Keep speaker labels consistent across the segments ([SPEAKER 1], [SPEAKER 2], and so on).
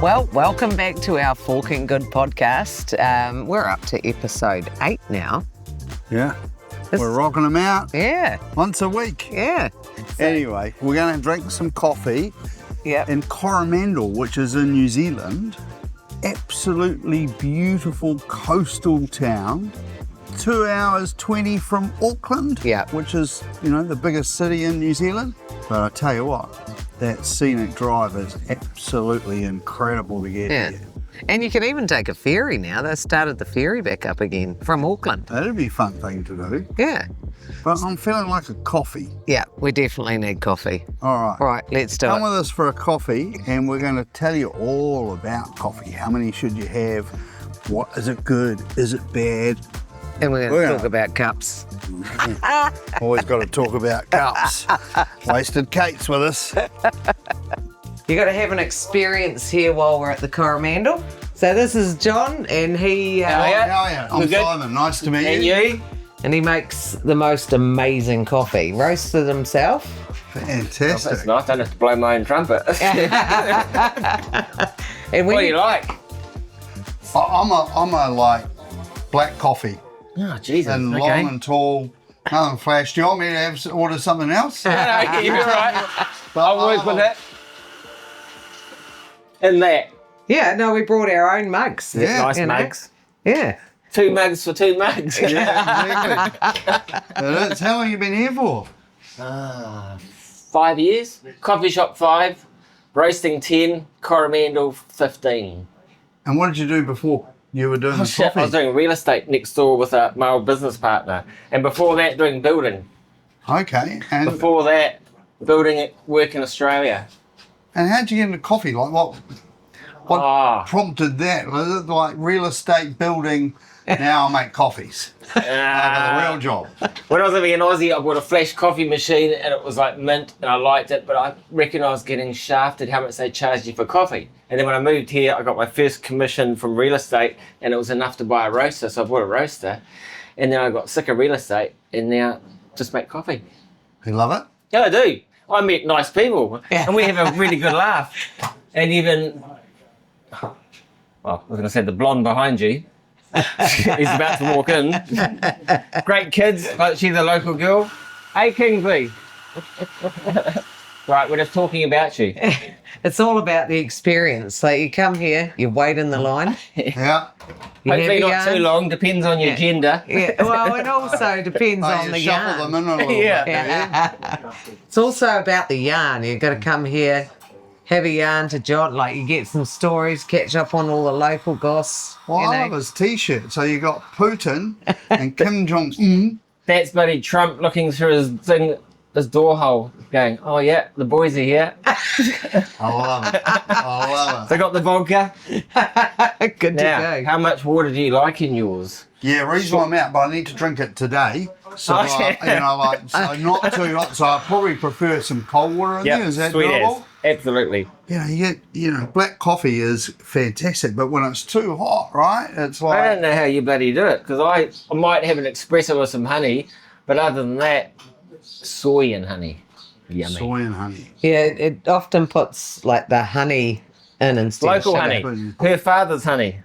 [SPEAKER 1] Well, welcome back to our Forkin Good Podcast. We're up to episode 8 now.
[SPEAKER 2] Yeah, we're rocking them out.
[SPEAKER 1] Yeah.
[SPEAKER 2] Once a week.
[SPEAKER 1] Yeah.
[SPEAKER 2] Anyway, we're going to drink some coffee in Coromandel, which is in New Zealand. Absolutely beautiful coastal town. 2 hours 20 from Auckland, which is, the biggest city in New Zealand. But I tell you what, that scenic drive is absolutely incredible to get here.
[SPEAKER 1] And you can even take a ferry now. They started the ferry back up again from Auckland.
[SPEAKER 2] That'd be a fun thing to do.
[SPEAKER 1] Yeah.
[SPEAKER 2] But I'm feeling like a coffee.
[SPEAKER 1] Yeah, we definitely need coffee.
[SPEAKER 2] All right.
[SPEAKER 1] All right, let's do it.
[SPEAKER 2] Come with us for a coffee, and we're going to tell you all about coffee. How many should you have? What is it good? Is it bad?
[SPEAKER 1] And we're going to talk about cups.
[SPEAKER 2] Always got to talk about cups. Wasted Kate's with us.
[SPEAKER 1] You got to have an experience here while we're at the Coromandel. So this is John, and he...
[SPEAKER 2] How are you? I'm Simon. Nice to meet you.
[SPEAKER 1] And you? And he makes the most amazing coffee. Roasted himself.
[SPEAKER 2] Fantastic.
[SPEAKER 3] Oh, that's nice. I don't have to blow my own trumpet.
[SPEAKER 1] And
[SPEAKER 3] what do you like?
[SPEAKER 2] I'm a like black coffee.
[SPEAKER 3] Oh, Jesus.
[SPEAKER 2] And long and tall. Nothing flash. Do you want me to order something else?
[SPEAKER 3] No, you're right. I'll work with that. And that.
[SPEAKER 1] Yeah, no, we brought our own mugs.
[SPEAKER 2] Yeah.
[SPEAKER 3] Nice mugs.
[SPEAKER 1] Yeah.
[SPEAKER 3] 2 mugs for 2 mugs.
[SPEAKER 2] Yeah, exactly. How long have you been here for?
[SPEAKER 3] 5 years. Coffee shop 5. Roasting 10. Coromandel 15.
[SPEAKER 2] And what did you do before you were doing the coffee?
[SPEAKER 3] I was doing real estate next door with my old business partner. And before that, doing building.
[SPEAKER 2] Okay. And
[SPEAKER 3] before that, building at work in Australia.
[SPEAKER 2] And how'd you get into coffee? Like what prompted that? Was it like real estate building? Now I make coffees. Like a real job.
[SPEAKER 3] When I was living in Aussie, I bought a flash coffee machine and it was like mint and I liked it, but I reckon I was getting shafted how much they charged you for coffee. And then when I moved here, I got my first commission from real estate and it was enough to buy a roaster, so I bought a roaster. And then I got sick of real estate and now just make coffee.
[SPEAKER 2] You love it?
[SPEAKER 3] Yeah, I do. I met nice people and we have a really good laugh. And even, well, I was going to say the blonde behind you. He's about to walk in. Great kids, but she's a local girl. Hey, Kingsley. Right, we're just talking about you.
[SPEAKER 1] It's all about the experience. Like you come here, you wait in the line.
[SPEAKER 2] Yeah.
[SPEAKER 3] Hopefully not too long, depends on your gender.
[SPEAKER 1] Yeah, well, it also depends on the yarn.
[SPEAKER 2] Shuffle them in a little bit.
[SPEAKER 1] It's also about the yarn. You've got to come here, have a yarn to jot, like you get some stories, catch up on all the local goss.
[SPEAKER 2] Well, I love his t-shirt. So you got Putin and Kim Jong-un.
[SPEAKER 3] That's buddy Trump looking through his thing, his door hole, going, oh yeah, the boys are here.
[SPEAKER 2] I love it. I love it.
[SPEAKER 3] They got the vodka.
[SPEAKER 1] Good to
[SPEAKER 3] Now,
[SPEAKER 1] go.
[SPEAKER 3] how much water do you like in yours?
[SPEAKER 2] Yeah, reason why I'm out, but I need to drink it today. So, so not too hot. So I probably prefer some cold water in there. Is that
[SPEAKER 3] sweet
[SPEAKER 2] doable?
[SPEAKER 3] as. Absolutely.
[SPEAKER 2] Black coffee is fantastic, but when it's too hot, right, it's like...
[SPEAKER 3] I don't know how you bloody do it, because I might have an espresso with some honey, but other than that, soy and honey. Yummy.
[SPEAKER 2] Soy and honey.
[SPEAKER 1] Yeah, it often puts like the honey in instead
[SPEAKER 3] Local
[SPEAKER 1] of sugar.
[SPEAKER 3] honey. Her father's honey.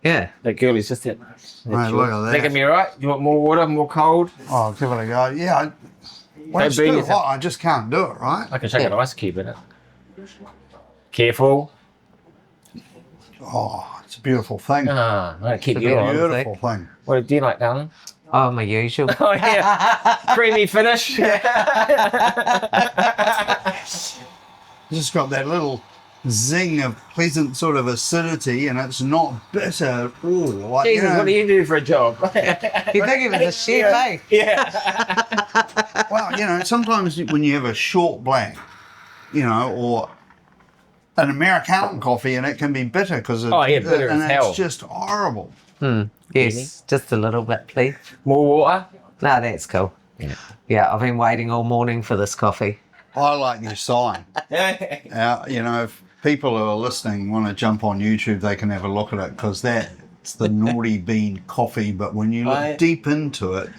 [SPEAKER 1] Yeah.
[SPEAKER 3] That girlie's just it.
[SPEAKER 2] Mate, look at that.
[SPEAKER 3] That can be right. You want more water, more cold?
[SPEAKER 2] Oh, give it a go. Yeah, when it's too hot, I just can't do it, right?
[SPEAKER 3] I can chuck an ice cube in it. Careful.
[SPEAKER 2] Oh, it's a beautiful thing.
[SPEAKER 3] I'm going to keep
[SPEAKER 1] It's
[SPEAKER 3] you
[SPEAKER 1] a
[SPEAKER 3] on.
[SPEAKER 2] Beautiful thing.
[SPEAKER 3] What do you like, darling?
[SPEAKER 1] Oh, my usual.
[SPEAKER 3] Oh, yeah. Creamy finish.
[SPEAKER 2] Just got that little zing of pleasant sort of acidity, and it's not bitter. Ooh, like,
[SPEAKER 3] Jesus, what do you do for a job?
[SPEAKER 1] You think he was a chef, eh?
[SPEAKER 3] Yeah.
[SPEAKER 2] Well, sometimes when you have a short black, or an Americano coffee, and it can be bitter because
[SPEAKER 3] bitter as hell.
[SPEAKER 2] It's just horrible.
[SPEAKER 1] Yes, just a little bit, please.
[SPEAKER 3] More water?
[SPEAKER 1] No, that's cool. Yeah, I've been waiting all morning for this coffee.
[SPEAKER 2] I like your sign. If people who are listening want to jump on YouTube, they can have a look at it because that it's the naughty bean coffee, but when you look deep into it,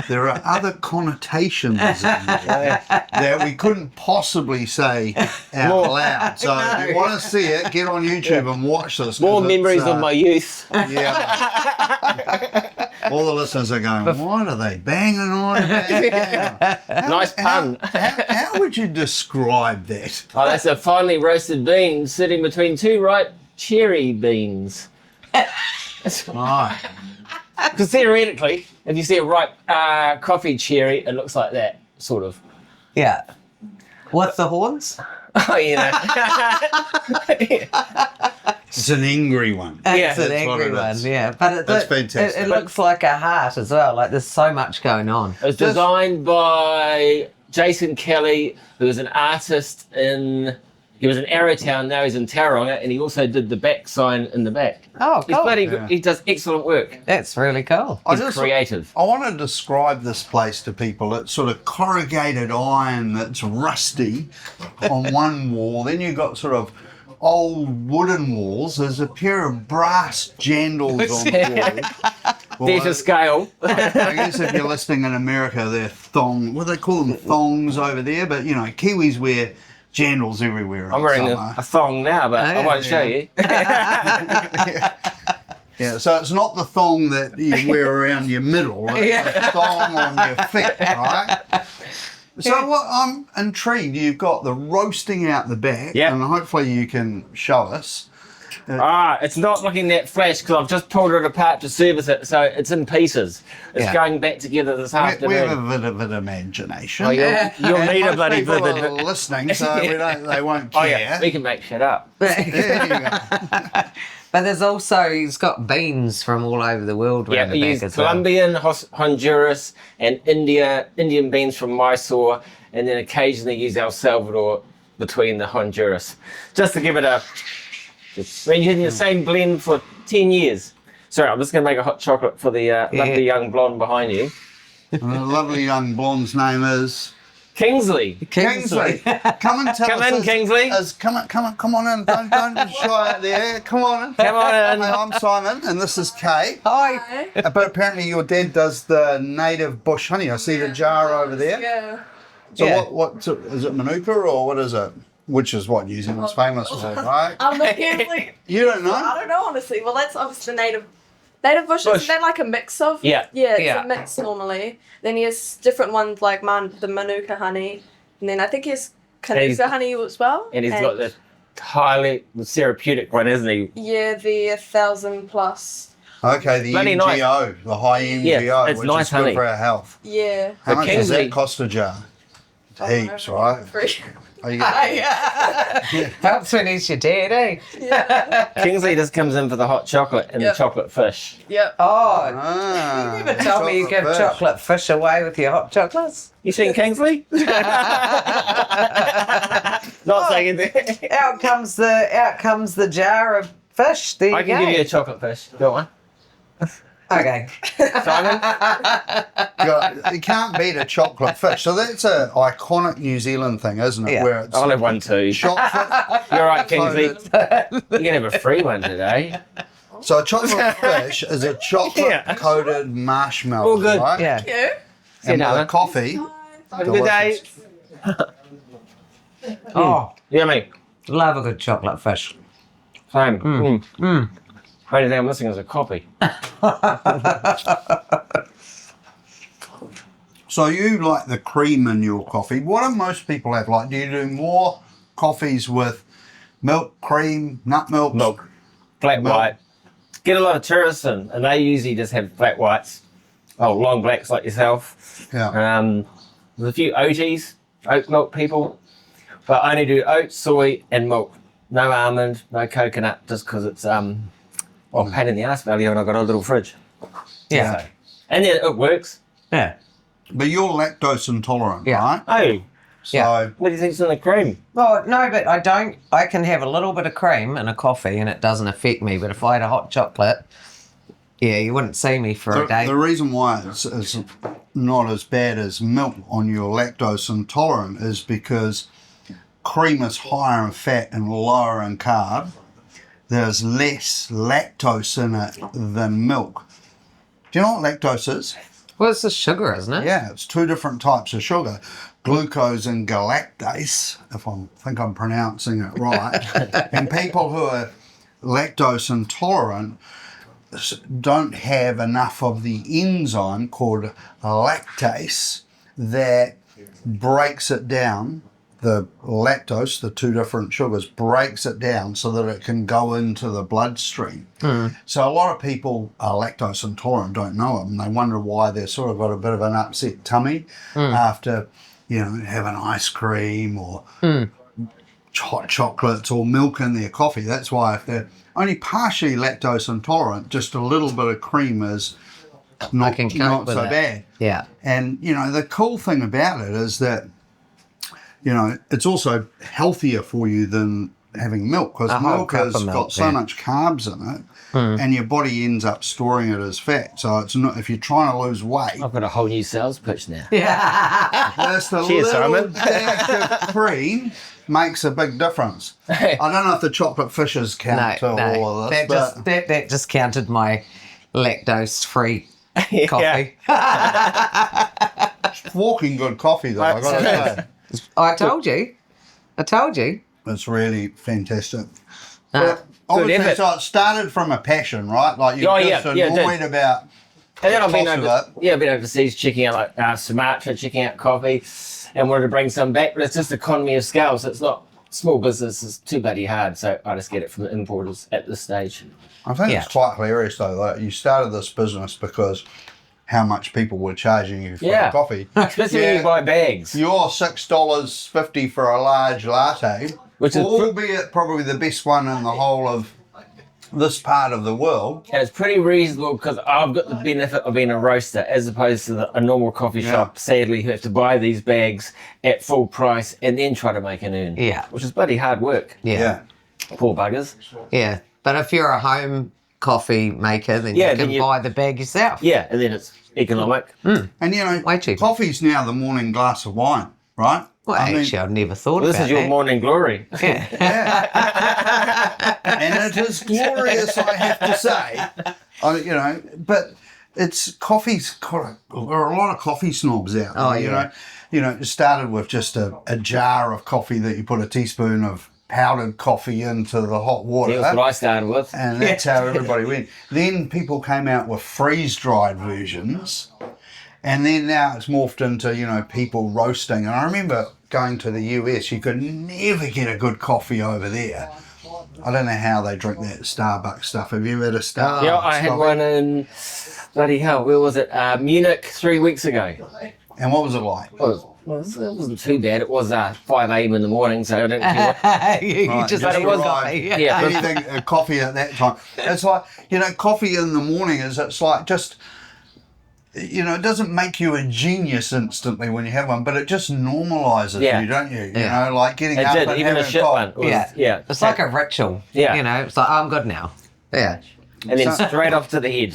[SPEAKER 2] there are other connotations in there that we couldn't possibly say out loud. So if you want to see it, get on YouTube and watch this.
[SPEAKER 3] More memories of my youth.
[SPEAKER 2] Yeah. All the listeners are going, what are they banging on about?
[SPEAKER 3] Nice pun.
[SPEAKER 2] How would you describe that?
[SPEAKER 3] Oh, that's a finely roasted bean sitting between two ripe cherry beans.
[SPEAKER 2] Right.
[SPEAKER 3] Because theoretically, if you see a ripe coffee cherry, it looks like that, sort of.
[SPEAKER 1] Yeah. What's the horns?
[SPEAKER 3] Oh, you know.
[SPEAKER 2] It's an angry one.
[SPEAKER 1] It's an
[SPEAKER 2] that's what
[SPEAKER 1] angry
[SPEAKER 2] it
[SPEAKER 1] one,
[SPEAKER 2] is.
[SPEAKER 1] yeah. But
[SPEAKER 2] That's fantastic.
[SPEAKER 1] It looks like a heart as well. Like there's so much going on.
[SPEAKER 3] It was designed by Jason Kelly, who was an artist he was in Arrowtown, now he's in Tauranga, and he also did the back sign in the back.
[SPEAKER 1] Oh,
[SPEAKER 3] He's
[SPEAKER 1] cool.
[SPEAKER 3] bloody good. He does excellent work.
[SPEAKER 1] That's really cool.
[SPEAKER 3] He's creative.
[SPEAKER 2] I want to describe this place to people. It's sort of corrugated iron that's rusty on one wall. Then you've got sort of old wooden walls. There's a pair of brass jandals on the wall.
[SPEAKER 3] Theatre scale.
[SPEAKER 2] I guess if you're listening in America, they're what do they call them? Thongs over there. But, you know, Kiwis wear jandals everywhere.
[SPEAKER 3] I'm wearing a thong now, but I won't show you.
[SPEAKER 2] Yeah, so it's not the thong that you wear around your middle, it's the thong on your feet, right? So what I'm intrigued, you've got the roasting out the back, and hopefully you can show us.
[SPEAKER 3] It's not looking that flash because I've just pulled it apart to service it, so it's in pieces. It's going back together this afternoon.
[SPEAKER 2] We have a bit of an imagination.
[SPEAKER 3] Oh, you'll need a bloody
[SPEAKER 2] people
[SPEAKER 3] vivid.
[SPEAKER 2] are listening, so they won't care.
[SPEAKER 3] Oh yeah, we can make shit up.
[SPEAKER 2] There you go.
[SPEAKER 1] But there's also, he's got beans from all over the world around
[SPEAKER 3] we
[SPEAKER 1] the
[SPEAKER 3] use
[SPEAKER 1] back as
[SPEAKER 3] Colombian, Honduras, and Indian beans from Mysore, and then occasionally use El Salvador between the Honduras, just to give it a. Been using the same blend for 10 years. Sorry, I'm just going to make a hot chocolate for the lovely young blonde behind you.
[SPEAKER 2] And the lovely young blonde's name is
[SPEAKER 3] Kingsley.
[SPEAKER 2] Kingsley. Come and tell
[SPEAKER 3] Come
[SPEAKER 2] us.
[SPEAKER 3] in, Kingsley.
[SPEAKER 2] Come on in. Don't just shy out there. Come on in.
[SPEAKER 3] Come on in.
[SPEAKER 2] Hey, I'm Simon, and this is Kate.
[SPEAKER 1] Hi.
[SPEAKER 2] But apparently your dad does the native bush honey. I see the jar over there.
[SPEAKER 4] Yeah.
[SPEAKER 2] So what is it, Manuka or what is it? Which is what New Zealand's famous for, right?
[SPEAKER 4] Kingsley.
[SPEAKER 2] You don't know?
[SPEAKER 4] I don't know, honestly. Well, that's obviously the native bush. Isn't that like a mix of?
[SPEAKER 3] Yeah.
[SPEAKER 4] Yeah, it's a mix normally. Then he has different ones like the Manuka honey. And then I think he has Kanuka honey as well.
[SPEAKER 3] And he's got the highly therapeutic one, isn't he?
[SPEAKER 4] Yeah, the 1,000 plus.
[SPEAKER 2] Okay, the
[SPEAKER 3] Bloody
[SPEAKER 2] MGO, the high MGO,
[SPEAKER 3] it's
[SPEAKER 2] which
[SPEAKER 3] nice
[SPEAKER 2] is good
[SPEAKER 3] honey.
[SPEAKER 2] for our health.
[SPEAKER 4] Yeah.
[SPEAKER 2] How much does
[SPEAKER 3] Kingsley-
[SPEAKER 2] that cost a jar? Heaps, right?
[SPEAKER 4] Free.
[SPEAKER 2] Oh, you got-
[SPEAKER 1] Helps when he's your dad, eh?
[SPEAKER 4] Yeah.
[SPEAKER 3] Kingsley just comes in for the hot chocolate and the chocolate fish.
[SPEAKER 4] Yep.
[SPEAKER 1] Oh,
[SPEAKER 2] Ah,
[SPEAKER 1] you never told me you give
[SPEAKER 2] fish.
[SPEAKER 1] chocolate fish away with your hot chocolates.
[SPEAKER 3] You seen Kingsley? Not saying anything.
[SPEAKER 1] Out comes the jar of fish. There you
[SPEAKER 3] I can
[SPEAKER 1] go.
[SPEAKER 3] give you a chocolate fish. Got one?
[SPEAKER 1] Okay.
[SPEAKER 3] Simon?
[SPEAKER 2] You can't beat a chocolate fish. So that's an iconic New Zealand thing, isn't it?
[SPEAKER 1] Yeah.
[SPEAKER 2] Where it's
[SPEAKER 3] I'll have one too.
[SPEAKER 2] shot fish.
[SPEAKER 3] You're right, Kingsley. You can have a free one today.
[SPEAKER 2] So a chocolate fish is a chocolate-coated marshmallow,
[SPEAKER 3] All good.
[SPEAKER 2] right?
[SPEAKER 1] Yeah.
[SPEAKER 4] You?
[SPEAKER 2] And
[SPEAKER 3] Yeah,
[SPEAKER 2] with
[SPEAKER 3] no.
[SPEAKER 2] coffee.
[SPEAKER 3] Have a good day.
[SPEAKER 1] Oh,
[SPEAKER 3] Yummy.
[SPEAKER 1] love a good chocolate fish.
[SPEAKER 3] Same. Only thing I'm missing is a copy.
[SPEAKER 2] So you like the cream in your coffee. What do most people have? Like, do you do more coffees with milk, cream, nut milk?
[SPEAKER 3] Milk. Flat
[SPEAKER 2] Milk.
[SPEAKER 3] white. Get a lot of tourists in, and they usually just have flat whites. Oh, long blacks like yourself.
[SPEAKER 2] Yeah.
[SPEAKER 3] There's a few OGs, oat milk people, but I only do oat, soy, and milk. No almond, no coconut, just because it's pain in the ass value, and I've got a little fridge.
[SPEAKER 1] Yeah.
[SPEAKER 3] So, and then it works.
[SPEAKER 1] Yeah.
[SPEAKER 2] But you're lactose intolerant,
[SPEAKER 1] Yeah.
[SPEAKER 2] right?
[SPEAKER 3] Oh,
[SPEAKER 2] So
[SPEAKER 1] Yeah.
[SPEAKER 3] what do you think's in the cream?
[SPEAKER 1] Well, no, but I don't. I can have a little bit of cream in a coffee and it doesn't affect me. But if I had a hot chocolate, yeah, you wouldn't see me for a day.
[SPEAKER 2] the reason why it's not as bad as milk on your lactose intolerant is because cream is higher in fat and lower in carb. there's less lactose in it than milk. Do you know what lactose is?
[SPEAKER 1] Well, it's the sugar, isn't it?
[SPEAKER 2] Yeah, it's 2 different types of sugar, glucose and galactase, if I think I'm pronouncing it right. And people who are lactose intolerant don't have enough of the enzyme called lactase that breaks it down. The lactose, the 2 different sugars, breaks it down so that it can go into the bloodstream. So a lot of people are lactose intolerant, don't know it, and they wonder why they've sort of got a bit of an upset tummy after, having ice cream or hot chocolates or milk in their coffee. That's why if they're only partially lactose intolerant, just a little bit of cream is not so bad.
[SPEAKER 1] Yeah.
[SPEAKER 2] And, the cool thing about it is that it's also healthier for you than having milk, because milk has got so much carbs in it, and your body ends up storing it as fat. So it's not, if you're trying to lose weight.
[SPEAKER 3] I've got a whole new sales pitch now.
[SPEAKER 2] Just a
[SPEAKER 3] Cheers,
[SPEAKER 2] little
[SPEAKER 3] Simon.
[SPEAKER 2] dash of cream makes a big difference. I don't know if the chocolate fishes count to all of this,
[SPEAKER 1] that just counted my lactose-free coffee.
[SPEAKER 2] Forkin Good coffee, though, I got to say.
[SPEAKER 1] I told you.
[SPEAKER 2] It's really fantastic.
[SPEAKER 1] Nah.
[SPEAKER 2] Obviously, so it started from a passion, right? Like you're just annoyed about
[SPEAKER 3] And then I've been
[SPEAKER 2] cost of it.
[SPEAKER 3] been overseas checking out like Sumatra, checking out coffee, and wanted to bring some back. But it's just economy of scale, so it's not small business. It's too bloody hard. So I just get it from the importers at this stage.
[SPEAKER 2] I think it's quite hilarious though. Like you started this business because how much people were charging you for the coffee.
[SPEAKER 3] Especially when you buy bags.
[SPEAKER 2] You're $6.50 for a large latte,
[SPEAKER 3] Which is
[SPEAKER 2] albeit probably the best one in the whole of this part of the world.
[SPEAKER 3] And it's pretty reasonable because I've got the benefit of being a roaster as opposed to a normal coffee shop, sadly, who have to buy these bags at full price and then try to make an earn.
[SPEAKER 1] Yeah.
[SPEAKER 3] Which is bloody hard work.
[SPEAKER 1] Yeah.
[SPEAKER 3] Poor buggers.
[SPEAKER 1] Yeah. But if you're a home coffee maker, then you can buy the bag yourself.
[SPEAKER 3] Yeah, and then it's economic.
[SPEAKER 2] And
[SPEAKER 1] Way cheaper.
[SPEAKER 2] coffee's now the morning glass of wine, right?
[SPEAKER 1] Well, actually, I've never thought about
[SPEAKER 3] This is your
[SPEAKER 1] that.
[SPEAKER 3] morning glory.
[SPEAKER 2] And it is glorious, I have to say. But coffee's there are a lot of coffee snobs out there. It started with just a jar of coffee that you put a teaspoon of powdered coffee into the hot water.
[SPEAKER 3] That's what I started with.
[SPEAKER 2] And that's how everybody went. Then people came out with freeze-dried versions. And then now it's morphed into, people roasting. And I remember going to the US, you could never get a good coffee over there. I don't know how they drink that Starbucks stuff. Have you ever had a Starbucks?
[SPEAKER 3] Yeah, I had one in, bloody hell, where was it? Munich 3 weeks ago.
[SPEAKER 2] And what was it like?
[SPEAKER 3] Well, it wasn't too bad. It was 5 a.m. in the morning, so I don't care.
[SPEAKER 1] you just
[SPEAKER 3] but it was
[SPEAKER 1] coffee.
[SPEAKER 3] Yeah, but
[SPEAKER 2] Anything, coffee at that time. It's like, coffee in the morning it's like just, it doesn't make you a genius instantly when you have one, but it just normalises you, don't you? Like getting up and
[SPEAKER 3] even
[SPEAKER 2] having
[SPEAKER 3] a shit
[SPEAKER 2] coffee.
[SPEAKER 3] one.
[SPEAKER 1] It's like a ritual.
[SPEAKER 3] Yeah.
[SPEAKER 1] It's like, I'm good now. Yeah.
[SPEAKER 3] And then straight off to the head.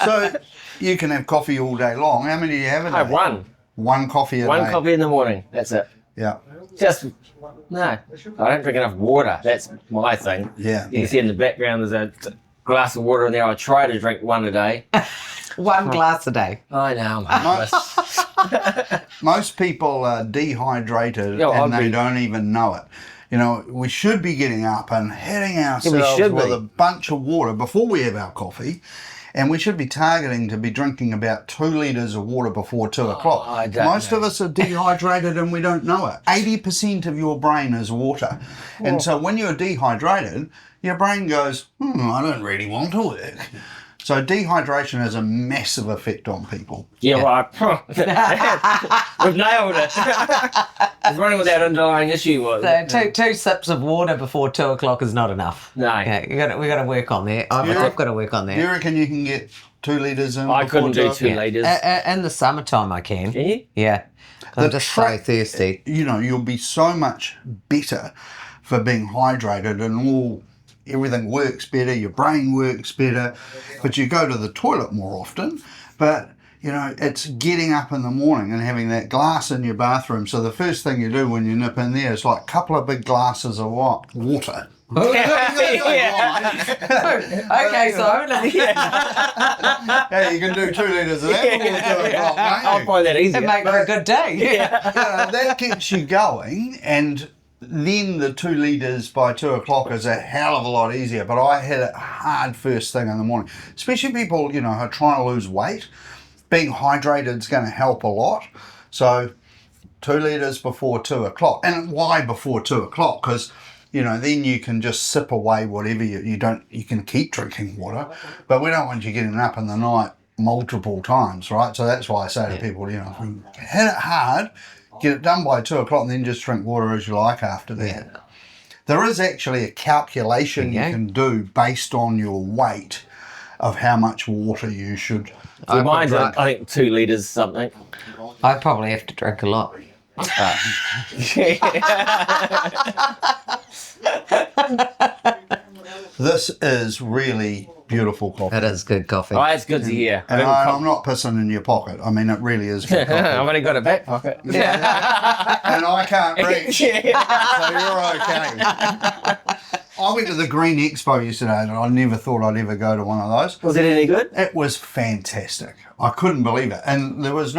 [SPEAKER 2] So you can have coffee all day long. How many do you have a day?
[SPEAKER 3] I have one.
[SPEAKER 2] One coffee a day.
[SPEAKER 3] One coffee in the morning. That's it.
[SPEAKER 2] Yeah.
[SPEAKER 3] No, I don't drink enough water. That's my thing.
[SPEAKER 2] Yeah.
[SPEAKER 3] You can see in the background there's a glass of water in there. I try to drink one a day.
[SPEAKER 1] One glass a day.
[SPEAKER 3] I know.
[SPEAKER 2] Most people are dehydrated and they don't even know it. We should be getting up and hitting ourselves with a bunch of water before we have our coffee. And we should be targeting to be drinking about 2 litres of water before 2 o'clock. Most of us are dehydrated and we don't know it. 80% of your brain is water. And so when you're dehydrated, your brain goes, I don't really want to work. So dehydration has a massive effect on people.
[SPEAKER 3] Yeah, right. We've nailed it. It's running with that underlying issue.
[SPEAKER 1] So two sips of water before 2 o'clock is not enough.
[SPEAKER 3] No.
[SPEAKER 1] Yeah, we got to work on that. I've got to work on that.
[SPEAKER 2] Do you reckon you can get 2 litres in?
[SPEAKER 3] I couldn't do 2 litres.
[SPEAKER 1] In the summertime, I can.
[SPEAKER 3] Can you?
[SPEAKER 1] Yeah. I'm just so thirsty.
[SPEAKER 2] You'll be so much better for being hydrated and everything works better, your brain works better, but you go to the toilet more often. But, it's getting up in the morning and having that glass in your bathroom. So the first thing you do when you nip in there is like a couple of big glasses of water,
[SPEAKER 1] Okay, so
[SPEAKER 2] Yeah, you can do 2 litres of that before 2 o'clock,
[SPEAKER 3] I'll
[SPEAKER 2] mate.
[SPEAKER 3] find that easy.
[SPEAKER 1] it make for a good day.
[SPEAKER 2] That gets you going, and then the 2 litres by 2 o'clock is a hell of a lot easier. But I had it hard first thing in the morning, especially people, who are trying to lose weight. Being hydrated is going to help a lot. So 2 litres before 2 o'clock. And why before 2 o'clock? Because then you can just sip away whatever you can keep drinking water, but we don't want you getting up in the night multiple times, right? So that's why I say to people, hit it hard, get it done by 2 o'clock, and then just drink water as you like after that.
[SPEAKER 1] Yeah.
[SPEAKER 2] There is actually a calculation you can do based on your weight of how much water you should
[SPEAKER 3] So mine's, I think, 2 litres something.
[SPEAKER 1] I probably have to drink a lot.
[SPEAKER 2] This is really beautiful coffee.
[SPEAKER 1] It is good coffee.
[SPEAKER 3] Oh, it's good to hear.
[SPEAKER 2] And I'm not pissing in your pocket. I mean, it really is good coffee.
[SPEAKER 3] I've only got a back pocket.
[SPEAKER 2] And I can't reach, so you're okay. I went to the Green Expo yesterday, and I never thought I'd ever go to one of those.
[SPEAKER 3] Was it any good?
[SPEAKER 2] It was fantastic. I couldn't believe it. And there was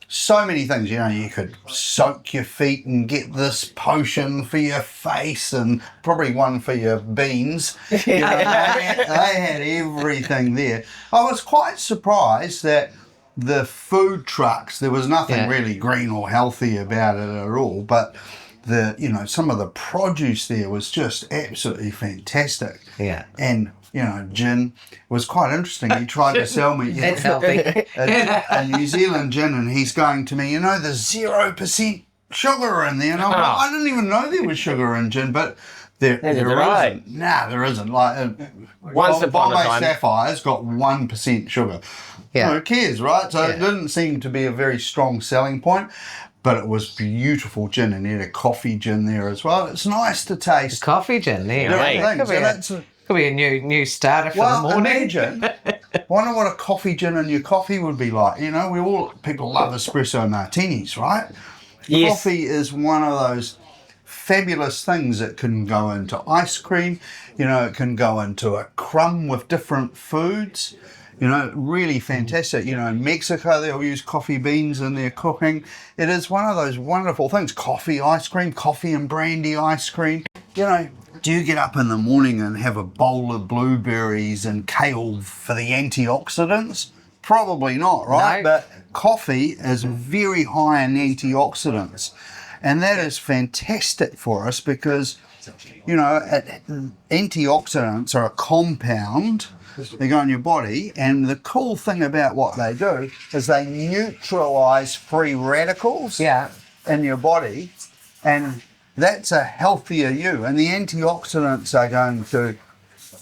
[SPEAKER 2] so many things, you could soak your feet and get this potion for your face and probably one for your beans. They had everything there. I was quite surprised that the food trucks, there was nothing really green or healthy about it at all, but some of the produce there was just absolutely fantastic.
[SPEAKER 1] Yeah.
[SPEAKER 2] And gin was quite interesting. He tried to sell me
[SPEAKER 1] It's healthy.
[SPEAKER 2] a New Zealand gin, and he's going to me, there's 0% sugar in there. And I'm like, I didn't even know there was sugar in gin, but there isn't. Nah, there isn't. Like,
[SPEAKER 3] Once upon a
[SPEAKER 2] Bombay
[SPEAKER 3] time.
[SPEAKER 2] Sapphire's got 1% sugar.
[SPEAKER 1] Yeah.
[SPEAKER 2] Who cares, right? So it didn't seem to be a very strong selling point. But it was beautiful gin, and he had a coffee gin there as well. It's nice to taste.
[SPEAKER 1] Coffee gin there.
[SPEAKER 2] different things.
[SPEAKER 1] Could be a new starter for the morning.
[SPEAKER 2] Imagine, wonder what a coffee gin in your coffee would be like. People love espresso martinis, right?
[SPEAKER 3] Yes.
[SPEAKER 2] Coffee is one of those fabulous things that can go into ice cream. It can go into a crumb with different foods. Really fantastic. In Mexico, they'll use coffee beans in their cooking. It is one of those wonderful things. Coffee ice cream, coffee and brandy ice cream. Do you get up in the morning and have a bowl of blueberries and kale for the antioxidants? Probably not, right?
[SPEAKER 1] No.
[SPEAKER 2] But coffee is very high in antioxidants. And that is fantastic for us because, antioxidants are a compound. They go in your body, and the cool thing about what they do is they neutralise free radicals in your body, and that's a healthier you. And the antioxidants are going to,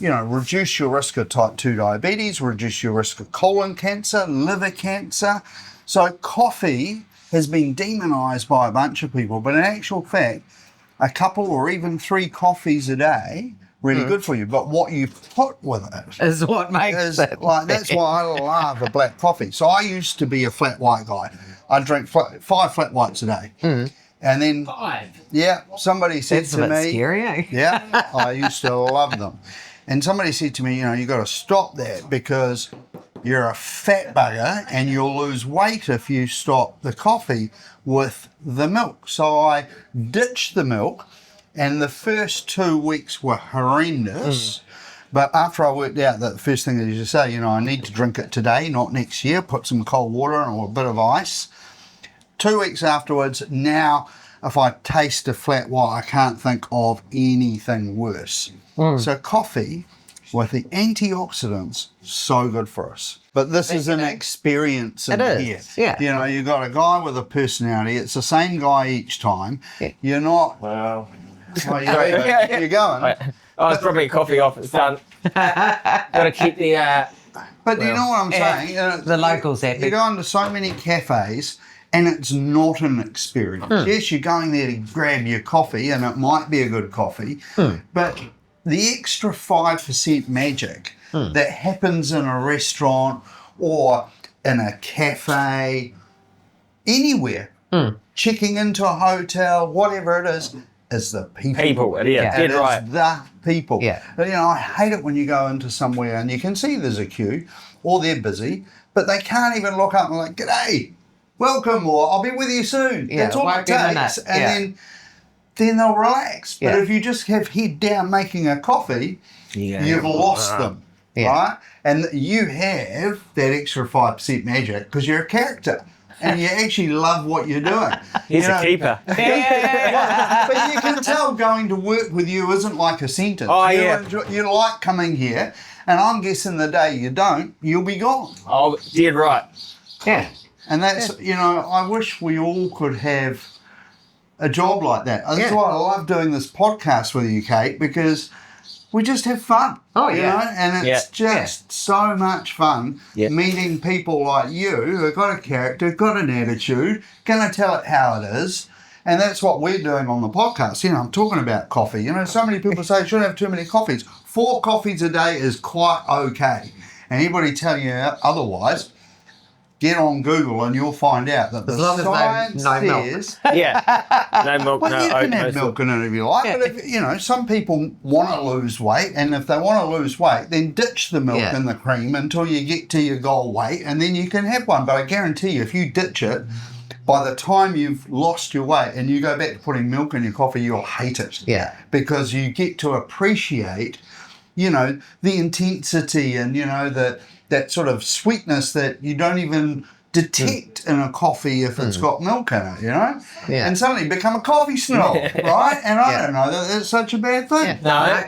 [SPEAKER 2] reduce your risk of type 2 diabetes, reduce your risk of colon cancer, liver cancer. So coffee has been demonised by a bunch of people, but in actual fact, a couple or even 3 coffees a day, really good for you. But what you put with it
[SPEAKER 1] Is what makes it.
[SPEAKER 2] that's why I love a black coffee. So I used to be a flat white guy. I drink 5 flat whites a day. And then
[SPEAKER 3] 5.
[SPEAKER 2] Somebody said
[SPEAKER 1] That's
[SPEAKER 2] to
[SPEAKER 1] a bit
[SPEAKER 2] me,
[SPEAKER 1] scary, eh?
[SPEAKER 2] I used to love them. And somebody said to me, you got to stop that because you're a fat bugger and you'll lose weight if you stop the coffee with the milk. So I ditched the milk, and the first 2 weeks were horrendous. But after I worked out that the first thing that you say, I need to drink it today, not next year, put some cold water or a bit of ice. 2 weeks afterwards, now if I taste a flat white, I can't think of anything worse. So coffee with the antioxidants, so good for us. But this is an experience in here.
[SPEAKER 1] Yeah.
[SPEAKER 2] You've got a guy with a personality. It's the same guy each time.
[SPEAKER 1] Yeah.
[SPEAKER 2] You're not...
[SPEAKER 3] Wow.
[SPEAKER 2] Well, you're going.
[SPEAKER 3] Oh, it's probably coffee off. It's done. Got to keep the...
[SPEAKER 2] But you know what I'm saying?
[SPEAKER 1] The locals
[SPEAKER 2] You
[SPEAKER 1] happy.
[SPEAKER 2] go into so many cafes and it's not an experience. Yes, you're going there to grab your coffee and it might be a good coffee, but the extra 5% magic that happens in a restaurant or in a cafe, anywhere, checking into a hotel, whatever it is, is the people.
[SPEAKER 3] People, it is.
[SPEAKER 1] Yeah.
[SPEAKER 3] Dead
[SPEAKER 2] It is
[SPEAKER 3] right.
[SPEAKER 2] the people.
[SPEAKER 1] Yeah.
[SPEAKER 2] But, I hate it when you go into somewhere and you can see there's a queue or they're busy, but they can't even look up and like, g'day, welcome, or I'll be with you soon.
[SPEAKER 1] Yeah,
[SPEAKER 2] That's all
[SPEAKER 1] won't
[SPEAKER 2] it
[SPEAKER 1] be a minute.
[SPEAKER 2] takes. And
[SPEAKER 1] Yeah.
[SPEAKER 2] then they'll relax. But
[SPEAKER 1] Yeah.
[SPEAKER 2] if you just have head down making a coffee, you've lost them,
[SPEAKER 1] Yeah.
[SPEAKER 2] right? And you have that extra 5% magic because you're a character and you actually love what you're doing.
[SPEAKER 3] He's
[SPEAKER 2] You
[SPEAKER 3] a
[SPEAKER 2] know,
[SPEAKER 3] keeper.
[SPEAKER 2] but you can tell going to work with you isn't like a sentence.
[SPEAKER 3] Oh, yeah.
[SPEAKER 2] You like coming here, and I'm guessing the day you don't, you'll be gone.
[SPEAKER 3] Oh, dead right.
[SPEAKER 1] Yeah.
[SPEAKER 2] And that's, I wish we all could have a job like that. That's
[SPEAKER 1] Yeah.
[SPEAKER 2] why I love doing this podcast with you, Kate, because we just have fun.
[SPEAKER 1] Oh,
[SPEAKER 2] you
[SPEAKER 1] yeah.
[SPEAKER 2] know? And it's just so much fun meeting people like you who've got a character, got an attitude, going to tell it how it is. And that's what we're doing on the podcast. I'm talking about coffee. So many people say, shouldn't have too many coffees. 4 coffees a day is quite okay. Anybody tell you otherwise, get on Google and you'll find out that the
[SPEAKER 1] As long as
[SPEAKER 2] science
[SPEAKER 1] no milk.
[SPEAKER 2] says...
[SPEAKER 3] Yeah. No milk,
[SPEAKER 2] Well,
[SPEAKER 3] no
[SPEAKER 2] you
[SPEAKER 3] oat,
[SPEAKER 2] can
[SPEAKER 3] no
[SPEAKER 2] have
[SPEAKER 3] salt.
[SPEAKER 2] milk in it if you like, but if, some people want to lose weight, and if they want to lose weight, then ditch the milk
[SPEAKER 1] Yeah.
[SPEAKER 2] and the cream until you get to your goal weight, and then you can have one. But I guarantee you, if you ditch it, by the time you've lost your weight and you go back to putting milk in your coffee, you'll hate it.
[SPEAKER 1] Yeah.
[SPEAKER 2] Because you get to appreciate, the intensity and, that sort of sweetness that you don't even detect in a coffee if it's got milk in it,
[SPEAKER 1] Yeah.
[SPEAKER 2] And suddenly become a coffee snob, right? And I don't know that that's such a bad thing.
[SPEAKER 3] No.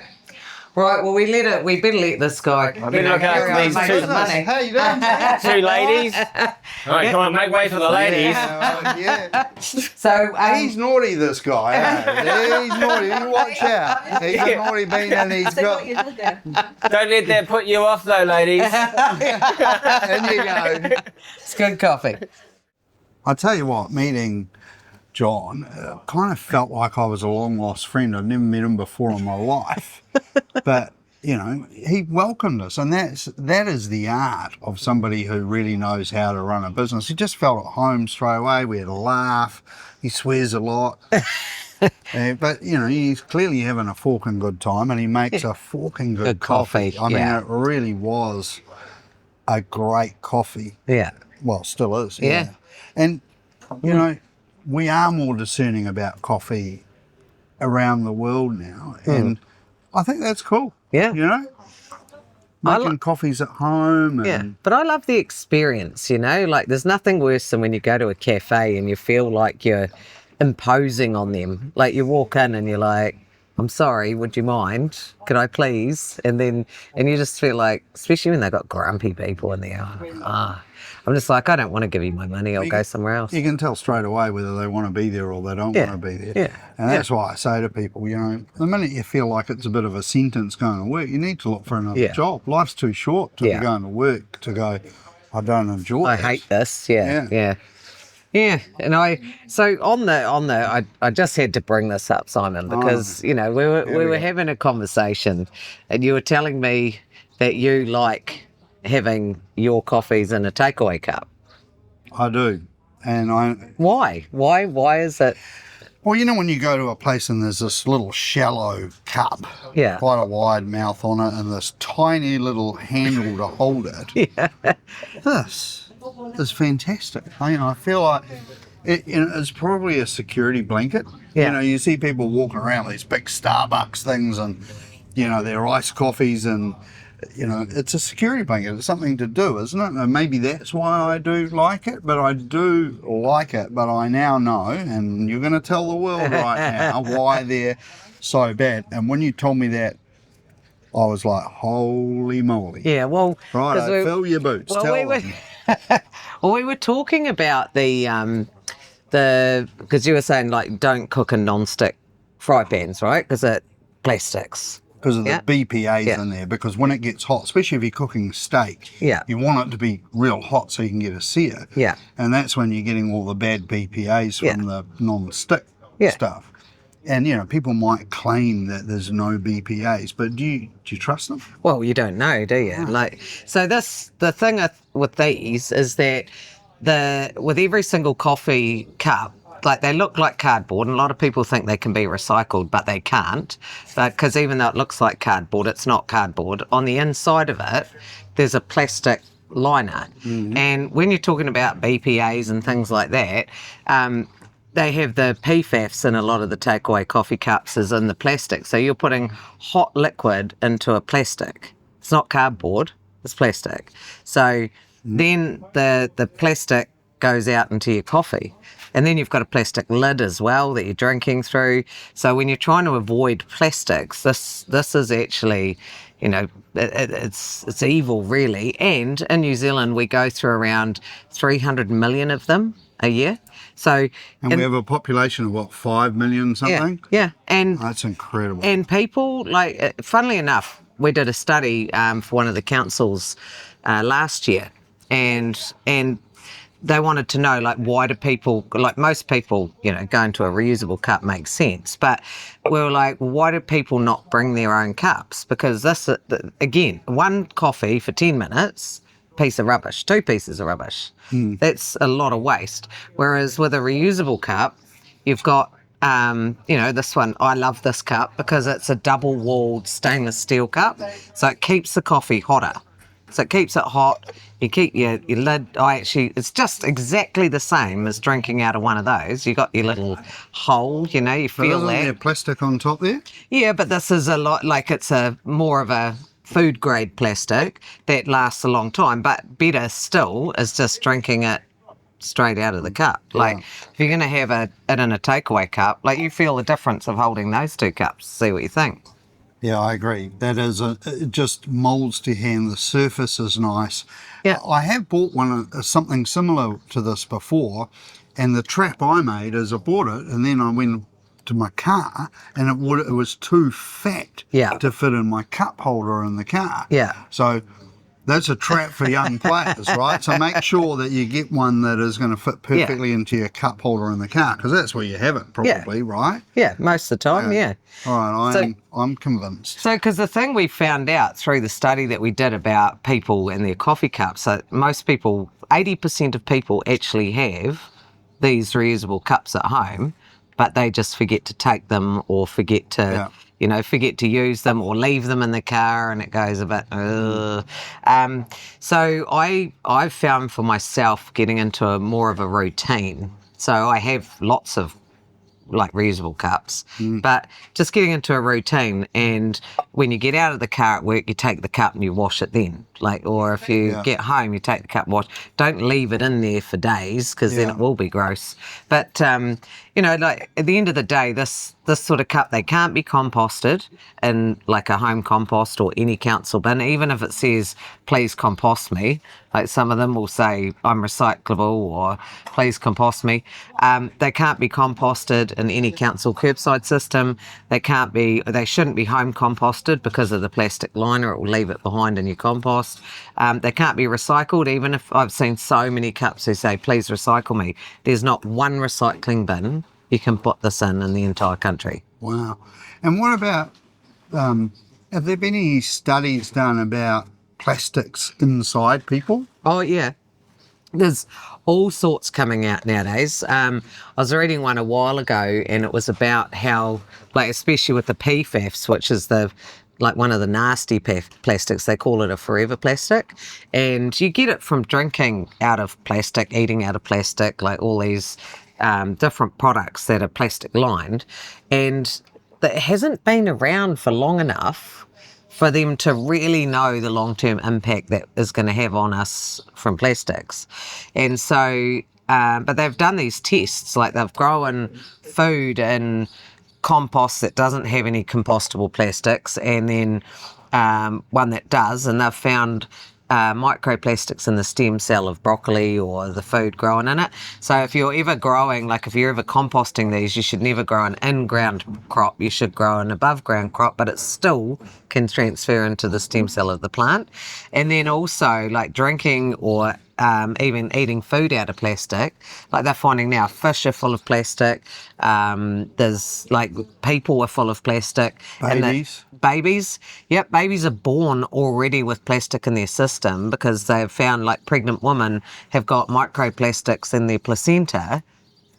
[SPEAKER 1] Right, well, we better let this guy.
[SPEAKER 3] better look after these
[SPEAKER 1] make
[SPEAKER 3] two.
[SPEAKER 1] some money.
[SPEAKER 2] Hey, you don't.
[SPEAKER 3] 2 ladies. All right, come on, make way for the ladies.
[SPEAKER 2] Yeah.
[SPEAKER 1] So,
[SPEAKER 2] He's naughty, this guy. He's naughty. You watch out. He's a naughty bean and he's
[SPEAKER 4] See
[SPEAKER 2] got...
[SPEAKER 4] what you did there.
[SPEAKER 3] Don't let that put you off, though, ladies.
[SPEAKER 2] And you go.
[SPEAKER 1] it's good coffee.
[SPEAKER 2] I tell you what, meeting John kind of felt like I was a long lost friend. I'd never met him before in my life. But, he welcomed us, and that is the art of somebody who really knows how to run a business. He just felt at home straight away. We had a laugh. He swears a lot. But, he's clearly having a Forkin Good time, and he makes a Forkin Good coffee. I mean, it really was a great coffee.
[SPEAKER 1] Yeah.
[SPEAKER 2] Well, still is.
[SPEAKER 1] Yeah.
[SPEAKER 2] And, we are more discerning about coffee around the world now. And I think that's cool.
[SPEAKER 1] Yeah.
[SPEAKER 2] Making coffees at home. And
[SPEAKER 1] Yeah, but I love the experience, like there's nothing worse than when you go to a cafe and you feel like you're imposing on them. Like you walk in and you're like, I'm sorry, would you mind? Could I please? And you just feel like, especially when they've got grumpy people in there. I'm just like, I don't want to give you my money. I'll go somewhere else.
[SPEAKER 2] You can tell straight away whether they want to be there or they don't want to be there.
[SPEAKER 1] Yeah.
[SPEAKER 2] And that's why I say to people, the minute you feel like it's a bit of a sentence going to work, you need to look for another job. Life's too short to be going to work to go, I don't enjoy
[SPEAKER 1] I
[SPEAKER 2] it.
[SPEAKER 1] hate this. Yeah. And I just had to bring this up, Simon, because we were having a conversation, and you were telling me that you like having your coffees in a takeaway cup.
[SPEAKER 2] I do. And
[SPEAKER 1] Why is it?
[SPEAKER 2] well, when you go to a place and there's this little shallow cup,
[SPEAKER 1] Yeah.
[SPEAKER 2] quite a wide mouth on it, and this tiny little handle to hold it.
[SPEAKER 1] Yeah.
[SPEAKER 2] This is fantastic. I feel like it's probably a security blanket.
[SPEAKER 1] Yeah.
[SPEAKER 2] You see people walking around with these big Starbucks things and, their iced coffees and, it's a security blanket. It's something to do, isn't it? And maybe that's why I do like it, but I do like it. But I now know, and you're going to tell the world right now why they're so bad. And when you told me that, I was like, holy moly.
[SPEAKER 1] Yeah, well...
[SPEAKER 2] Right, fill your boots.
[SPEAKER 1] Well,
[SPEAKER 2] tell
[SPEAKER 1] we were,
[SPEAKER 2] them.
[SPEAKER 1] well, we were talking about the because you were saying, like, don't cook in non-stick fry pans, right? Because it plastics.
[SPEAKER 2] Because of the BPAs in there, because when it gets hot, especially if you're cooking steak, you want it to be real hot so you can get a sear.
[SPEAKER 1] Yeah.
[SPEAKER 2] And that's when you're getting all the bad BPAs from the non-stick stuff. And, people might claim that there's no BPAs, but do you trust them?
[SPEAKER 1] Well, you don't know, do you? The thing with these is that with every single coffee cup, like they look like cardboard, and a lot of people think they can be recycled, but they can't, because even though it looks like cardboard, it's not cardboard. On the inside of it, there's a plastic liner. And when you're talking about BPAs and things like that, they have the PFAS in a lot of the takeaway coffee cups is in the plastic. So you're putting hot liquid into a plastic. It's not cardboard, it's plastic. So then the plastic goes out into your coffee. And then you've got a plastic lid as well that you're drinking through. So when you're trying to avoid plastics, this is actually, you know, it's evil really. And in New Zealand, we go through around 300 million of them a year. So
[SPEAKER 2] And we have a population of what, 5 million something?
[SPEAKER 1] Yeah. And
[SPEAKER 2] That's incredible.
[SPEAKER 1] and people, like, funnily enough, we did a study for one of the councils last year, and they wanted to know, like, why do people, like most people, you know, going to a reusable cup makes sense, but we were like, why do people not bring their own cups? Because this, again, one coffee for 10 minutes, piece of rubbish, 2 pieces of rubbish. That's a lot of waste. Whereas with a reusable cup, you've got, you know, this one, I love this cup because it's a double-walled stainless steel cup, so it keeps the coffee hotter. So it keeps it hot. You keep your lid. It's just exactly the same as drinking out of one of those. You got your little hole, you know, you feel
[SPEAKER 2] Isn't
[SPEAKER 1] that.
[SPEAKER 2] there plastic on top there?
[SPEAKER 1] Yeah, but this is a lot, like it's a more of a food grade plastic that lasts a long time. But better still is just drinking it straight out of the cup. Like if you're going to have it in a takeaway cup, like you feel the difference of holding those 2 cups. See what you think.
[SPEAKER 2] Yeah, I agree. That is, it just moulds to hand. The surface is nice.
[SPEAKER 1] Yeah.
[SPEAKER 2] I have bought something similar to this before, and the trap I made is I bought it, and then I went to my car, and it was too fat to fit in my cup holder in the car.
[SPEAKER 1] Yeah.
[SPEAKER 2] So that's a trap for young players, right? So make sure that you get one that is going to fit perfectly into your cup holder in the car, because that's where you have it probably, right?
[SPEAKER 1] Yeah, most of the time, yeah.
[SPEAKER 2] All right, I'm convinced.
[SPEAKER 1] So, because the thing we found out through the study that we did about people and their coffee cups, so most people, 80% of people actually have these reusable cups at home, but they just forget to take them or forget to, you know, forget to use them or leave them in the car, and it goes a bit, So I've found for myself getting into more of a routine. So I have lots of like reusable cups, but just getting into a routine, and when you get out of the car at work, you take the cup and you wash it then, like, or if you get home, you take the cup and wash. Don't leave it in there for days, because then it will be gross. But you know, like at the end of the day, this sort of cup, they can't be composted in like a home compost or any council bin, even if it says please compost me. Like some of them will say I'm recyclable or please compost me. They can't be composted in any council curbside system. They shouldn't be home composted because of the plastic liner. It will leave it behind in your compost. They can't be recycled, even if I've seen so many cups who say please recycle me. There's not one recycling bin you can put this in the entire country.
[SPEAKER 2] Wow. And what about, have there been any studies done about plastics inside people?
[SPEAKER 1] Oh, yeah. There's all sorts coming out nowadays. I was reading one a while ago, and it was about how, like, especially with the PFAS, which is like one of the nasty plastics, they call it a forever plastic. And you get it from drinking out of plastic, eating out of plastic, like all these different products that are plastic lined. And it hasn't been around for long enough for them to really know the long-term impact that is going to have on us from plastics. And so, but they've done these tests, like they've grown food in compost that doesn't have any compostable plastics, and then one that does, and they've found microplastics in the stem cell of broccoli or the food growing in it. So if you're ever growing, like if you're ever composting these, you should never grow an in-ground crop. You should grow an above-ground crop, but it still can transfer into the stem cell of the plant. And then also like drinking or even eating food out of plastic, like they're finding now fish are full of plastic. There's like people are full of plastic.
[SPEAKER 2] Babies?
[SPEAKER 1] Babies are born already with plastic in their system, because they've found like pregnant women have got microplastics in their placenta,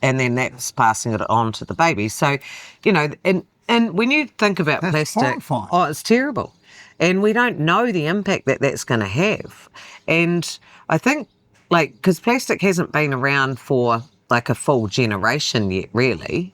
[SPEAKER 1] and then that's passing it on to the baby. So, you know, and when you think about
[SPEAKER 2] That's
[SPEAKER 1] plastic,
[SPEAKER 2] horrifying.
[SPEAKER 1] oh, it's terrible. And we don't know the impact that that's going to have. And I think, like, because plastic hasn't been around for like a full generation yet, really.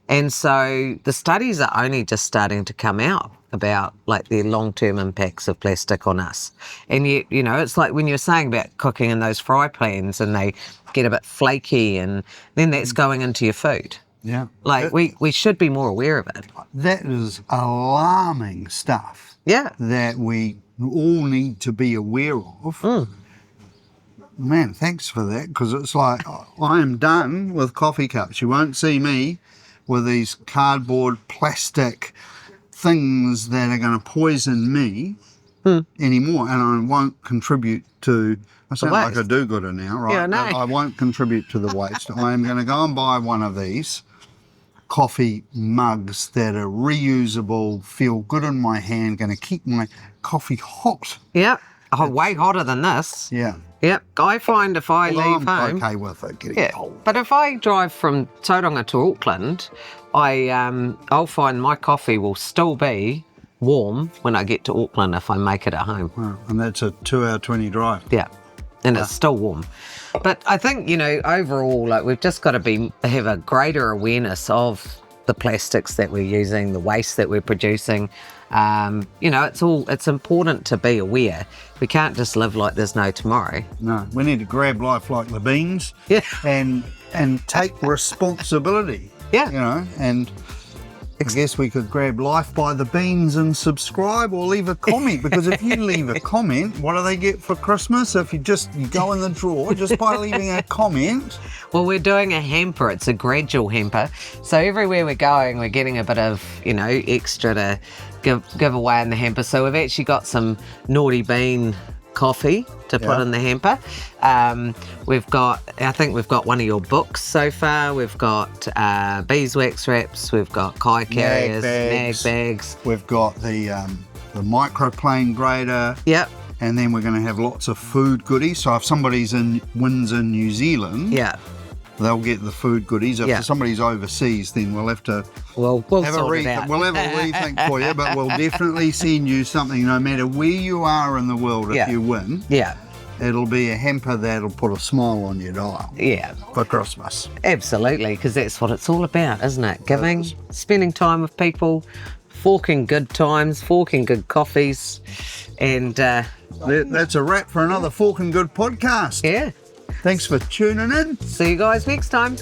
[SPEAKER 1] And so the studies are only just starting to come out about like the long-term impacts of plastic on us. And yet, you know, it's like when you're saying about cooking in those fry pans and they get a bit flaky and then that's going into your food.
[SPEAKER 2] Yeah.
[SPEAKER 1] Like we should be more aware of it.
[SPEAKER 2] That is alarming stuff.
[SPEAKER 1] Yeah.
[SPEAKER 2] That we all need to be aware of. Man, thanks for that, because it's like I am done with coffee cups. You won't see me with these cardboard plastic things that are going to poison me anymore, and I won't contribute to. I sound like a do-gooder now, right?
[SPEAKER 1] Yeah, I know.
[SPEAKER 2] I won't contribute to the waste. I am going to go and buy one of these coffee mugs that are reusable, feel good in my hand, going to keep my coffee hot.
[SPEAKER 1] Yeah. Oh, way hotter than this.
[SPEAKER 2] Yeah.
[SPEAKER 1] Yep. I find if I leave
[SPEAKER 2] I'm
[SPEAKER 1] home.
[SPEAKER 2] okay with it getting cold.
[SPEAKER 1] But if I drive from Tauranga to Auckland, I'll find my coffee will still be warm when I get to Auckland if I make it at home.
[SPEAKER 2] Wow. And that's a 2-hour 20 drive.
[SPEAKER 1] Yeah. And it's still warm. But I think, you know, overall, like we've just got to have a greater awareness of the plastics that we're using, the waste that we're producing. You know, it's important to be aware. We can't just live like there's no tomorrow.
[SPEAKER 2] No, we need to grab life like the beans.
[SPEAKER 1] Yeah.
[SPEAKER 2] And take responsibility.
[SPEAKER 1] Yeah.
[SPEAKER 2] You know, and I guess we could grab life by the beans and subscribe or leave a comment, because if you leave a comment, what do they get for Christmas? If you go in the drawer just by leaving a comment.
[SPEAKER 1] Well, we're doing a hamper. It's a gradual hamper. So everywhere we're going, we're getting a bit of, you know, extra to give away in the hamper. So we've actually got some naughty bean coffee to put in the hamper. I think we've got one of your books so far. We've got beeswax wraps. We've got kai carriers, mag bags.
[SPEAKER 2] We've got the microplane grater.
[SPEAKER 1] Yep.
[SPEAKER 2] And then we're going to have lots of food goodies. So if somebody's in Windsor, New Zealand, they'll get the food goodies. If somebody's overseas, then we'll have to
[SPEAKER 1] we'll
[SPEAKER 2] have a rethink for you. But we'll definitely send you something, no matter where you are in the world. If you win, it'll be a hamper that'll put a smile on your dial. Yeah, for Christmas.
[SPEAKER 1] Absolutely, because that's what it's all about, isn't it? Giving, spending time with people, forking good times, forking good coffees, and
[SPEAKER 2] that's a wrap for another Forkin Good podcast.
[SPEAKER 1] Yeah.
[SPEAKER 2] Thanks for tuning in.
[SPEAKER 1] See you guys next time.